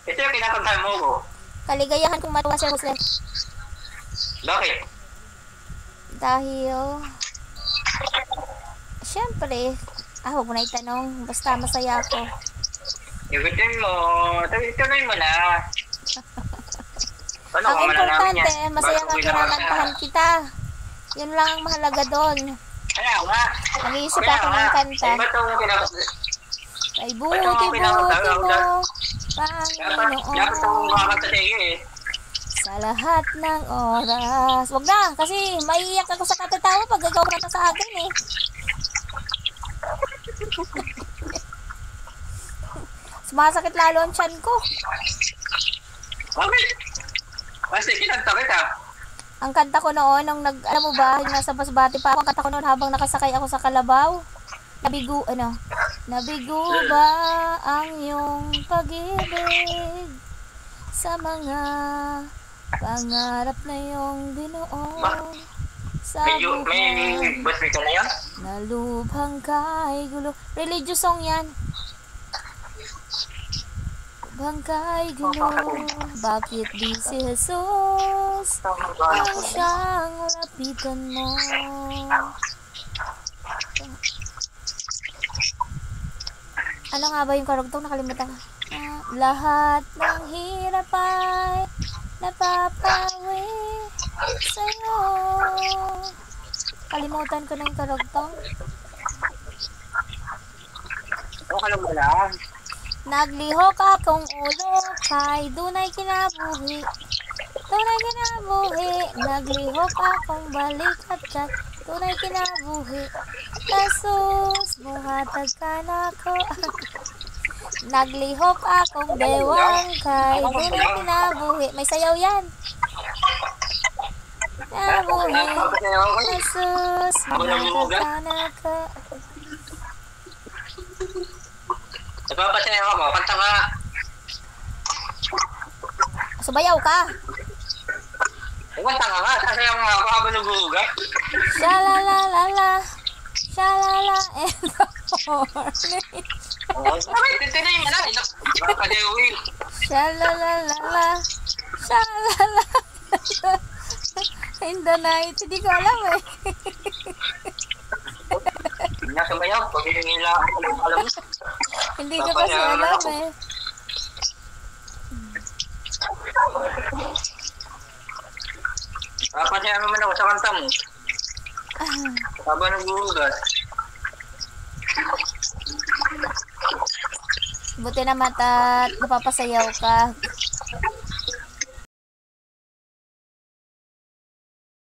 Ito yung kinakantahan mo ko. Kaligayahan kong matuwa Sir Jose. Bakit? Dahil, syempre, huwag mo na itanong. Basta masaya ako. Igutin mo. Tuloy mo na. Ano, Ang importante, yan? masaya kang kinakantahan kita. Yun lang ang mahalaga doon. Kaya nga. Nag-iisip ako ng kanta. Ba't ako kinakanta? Ay, buti mo, Panginoon. Dapat akong makakanta sa iyo eh. Sa lahat ng oras. Wag na, kasi maiiyak ako sa katatawa pag gagawa ka na sa akin eh. Sumasakit lalo ang tiyan ko. Bakit? Kasi kinanta kita. Ang kanta ko noon, alam mo ba, yung nasa Basbati pa ako, ang kanta ko noon habang nakasakay ako sa kalabaw. Nabigo ba ang iyong pag-ibig sa mga pangarap na iyong binuo sa Medyo, may bus ka na yan? nalubhang kay gulo. Religious song yan. Lubhang kay gulo, bakit di si Jesus ang siyang lapitan mo? Ano nga ba yung karugtong? Nakalimutan ka. Lahat ng hirap ay napapawi sa'yo. Kalimutan ko na yung karugtong. Okay lang ba lang? Naglihok akong ulo kay dunay kinabuhi. Tunay kinabuhi. Naglihok akong balikat kay tunay kinabuhi. Jesus, buhatag ka na ko. Naglihok akong bewang kay tunay kinabuhi. May sayaw yan. Kinabuhi. Jesus, buhatag ka na ko. Nagpapasayaw ako, kanta ka. Subayaw ka. Kanta ka nga, sasayaw nga ako habang naghuhugas. Shalalala, shalala in the morning. Bakit? Titinay mo lang. Nakakadewin. Shalalala, shalala in the night. Hindi ko alam eh. Nasabayaw, pag hinila alam mo. Hindi ko kasi alam eh. Papasayaw naman ako sa kanta mo. Habang naghuhugas. Buti naman at napapasayaw ka.